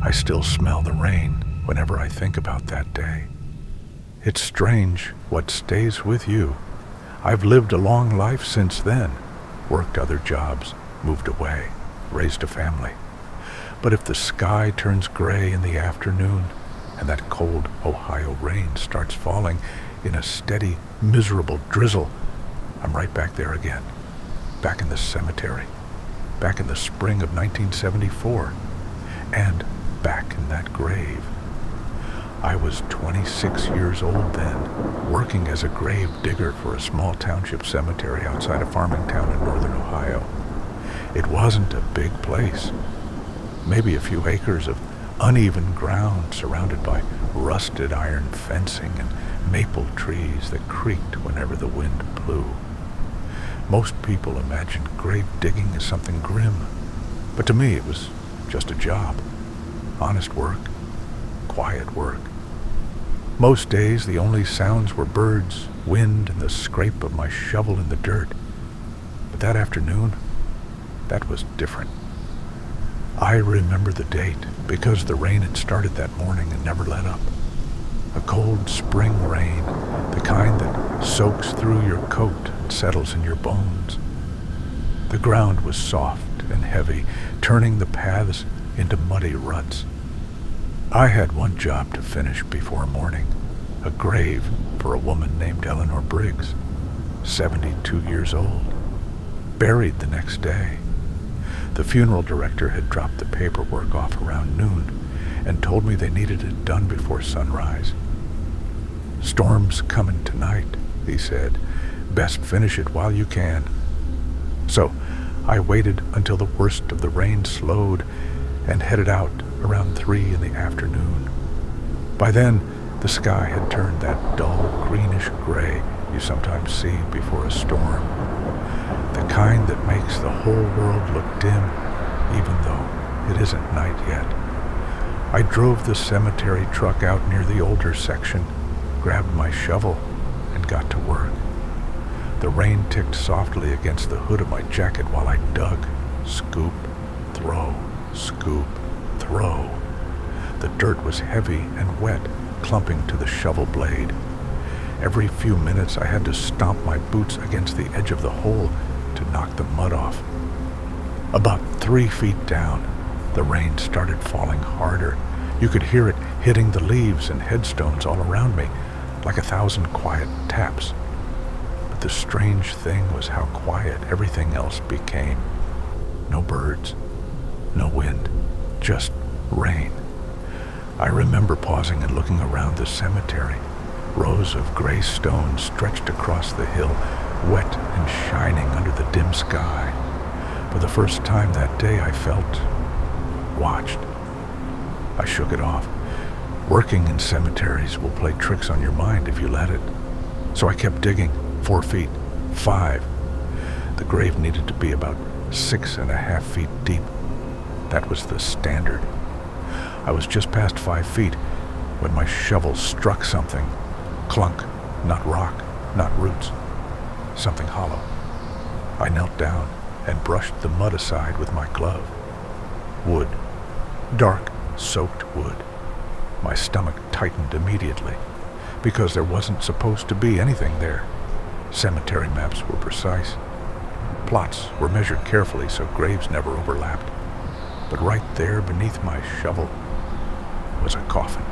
I still smell the rain whenever I think about that day. It's strange what stays with you. I've lived a long life since then, worked other jobs, moved away, raised a family. But if the sky turns gray in the afternoon and that cold Ohio rain starts falling in a steady, miserable drizzle, I'm right back there again, back in the cemetery, back in the spring of 1974, and back in that grave. I was 26 years old then, working as a grave digger for a small township cemetery outside of Farmingtown in northern Ohio. It wasn't a big place. Maybe a few acres of uneven ground surrounded by rusted iron fencing and maple trees that creaked whenever the wind blew. Most people imagine grave digging as something grim, but to me it was just a job. Honest work, quiet work. Most days the only sounds were birds, wind, and the scrape of my shovel in the dirt. But that afternoon, that was different. I remember the date because the rain had started that morning and never let up. A cold spring rain, the kind that soaks through your coat and settles in your bones. The ground was soft and heavy, turning the paths into muddy ruts. I had one job to finish before morning, a grave for a woman named Eleanor Briggs, 72 years old, buried the next day. The funeral director had dropped the paperwork off around noon and told me they needed it done before sunrise. "Storm's coming tonight," he said. "Best finish it while you can." So I waited until the worst of the rain slowed and headed out around 3 in the afternoon. By then, the sky had turned that dull greenish gray you sometimes see before a storm, the kind that makes the whole world look dim, even though it isn't night yet. I drove the cemetery truck out near the older section, grabbed my shovel, and got to work. The rain ticked softly against the hood of my jacket while I dug, scoop, throw, scoop, throw. The dirt was heavy and wet, clumping to the shovel blade. Every few minutes I had to stomp my boots against the edge of the hole to knock the mud off. About 3 feet down, the rain started falling harder. You could hear it hitting the leaves and headstones all around me, like 1,000 quiet taps. But the strange thing was how quiet everything else became. No birds, no wind, just rain. I remember pausing and looking around the cemetery. Rows of gray stones stretched across the hill, wet and shining under the dim sky. For the first time that day I felt watched. I shook it off. Working in cemeteries will play tricks on your mind if you let it. So I kept digging, 4 feet, 5. The grave needed to be about 6.5 feet deep. That was the standard. I was just past 5 feet when my shovel struck something. Clunk, not rock, not roots. Something hollow. I knelt down and brushed the mud aside with my glove. Wood. Dark, soaked wood. My stomach tightened immediately, because there wasn't supposed to be anything there. Cemetery maps were precise. Plots were measured carefully so graves never overlapped. But right there beneath my shovel was a coffin.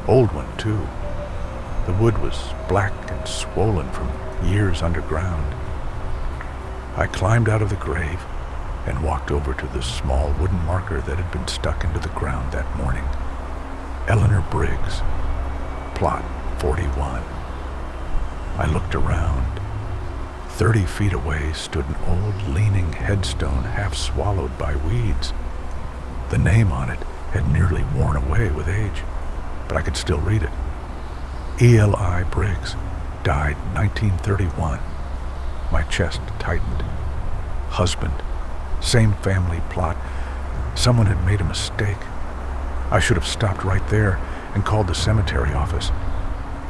Old one, too. The wood was black and swollen from years underground. I climbed out of the grave and walked over to the small wooden marker that had been stuck into the ground that morning. Eleanor Briggs, plot 41. I looked around. 30 feet away stood an old leaning headstone half swallowed by weeds. The name on it had nearly worn away with age, but I could still read it. Eli Briggs, died 1931. My chest tightened. Husband, same family plot. Someone had made a mistake. I should have stopped right there and called the cemetery office.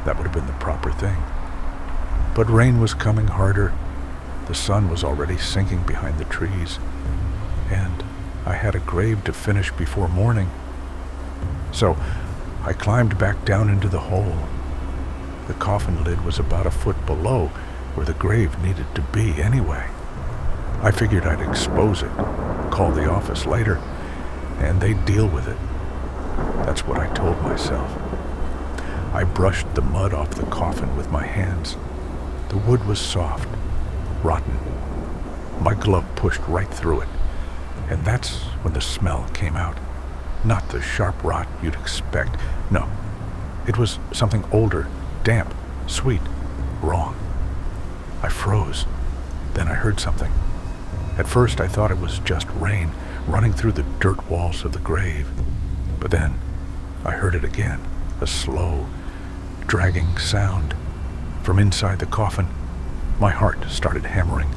That would have been the proper thing. But rain was coming harder. The sun was already sinking behind the trees. And I had a grave to finish before morning. So I climbed back down into the hole. The coffin lid was about a foot below where the grave needed to be anyway. I figured I'd expose it, call the office later, and they'd deal with it. That's what I told myself. I brushed the mud off the coffin with my hands. The wood was soft, rotten. My glove pushed right through it, and that's when the smell came out. Not the sharp rot you'd expect. No, it was something older, damp, sweet, wrong. I froze. Then I heard something. At first I thought it was just rain running through the dirt walls of the grave. But then I heard it again, a slow, dragging sound. From inside the coffin, my heart started hammering.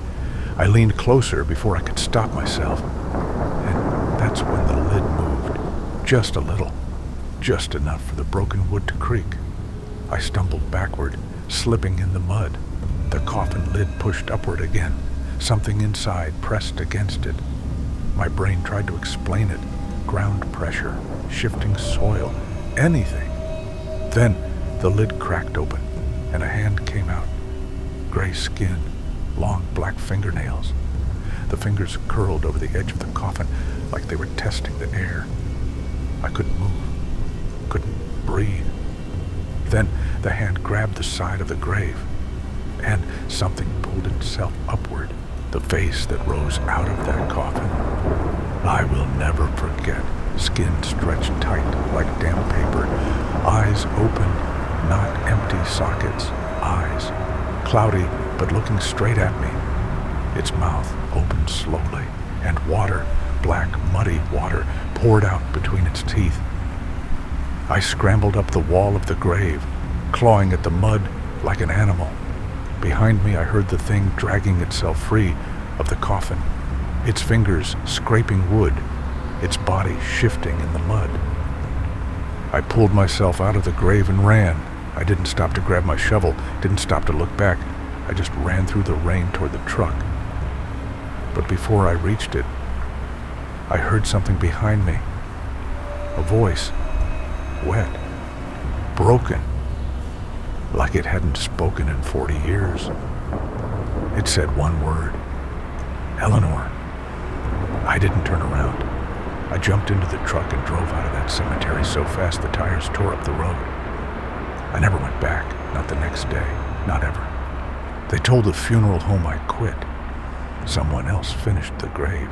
I leaned closer before I could stop myself. And that's when the lid moved, just a little, just enough for the broken wood to creak. I stumbled backward, slipping in the mud. The coffin lid pushed upward again. Something inside pressed against it. My brain tried to explain it. Ground pressure, shifting soil, anything. Then the lid cracked open, and a hand came out. Gray skin, long black fingernails. The fingers curled over the edge of the coffin like they were testing the air. I couldn't move, couldn't breathe. Then the hand grabbed the side of the grave, and something pulled itself upward, the face that rose out of that coffin. I will never forget. Skin stretched tight like damp paper, eyes open, not empty sockets, eyes, cloudy but looking straight at me. Its mouth opened slowly, and water, black, muddy water, poured out between its teeth. I scrambled up the wall of the grave, clawing at the mud like an animal. Behind me I heard the thing dragging itself free of the coffin, its fingers scraping wood, its body shifting in the mud. I pulled myself out of the grave and ran. I didn't stop to grab my shovel, didn't stop to look back. I just ran through the rain toward the truck. But before I reached it, I heard something behind me. A voice, wet, broken, like it hadn't spoken in 40 years. It said one word, Eleanor. I didn't turn around. I jumped into the truck and drove out of that cemetery so fast the tires tore up the road. I never went back, not the next day, not ever. They told the funeral home I quit. Someone else finished the grave.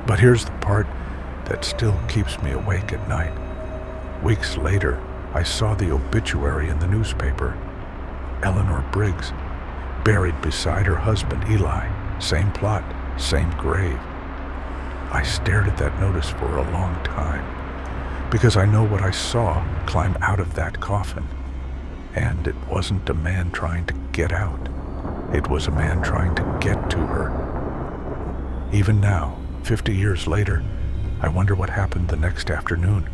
But here's the part that still keeps me awake at night. Weeks later, I saw the obituary in the newspaper. Eleanor Briggs, buried beside her husband Eli, same plot, same grave. I stared at that notice for a long time, because I know what I saw climb out of that coffin. And it wasn't a man trying to get out. It was a man trying to get to her. Even now, 50 years later, I wonder what happened the next afternoon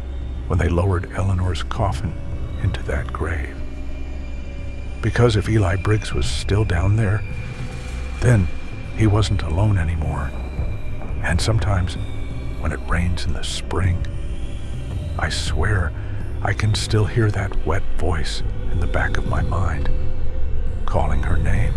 when they lowered Eleanor's coffin into that grave. Because if Eli Briggs was still down there, then he wasn't alone anymore. And sometimes, when it rains in the spring, I swear I can still hear that wet voice in the back of my mind, calling her name.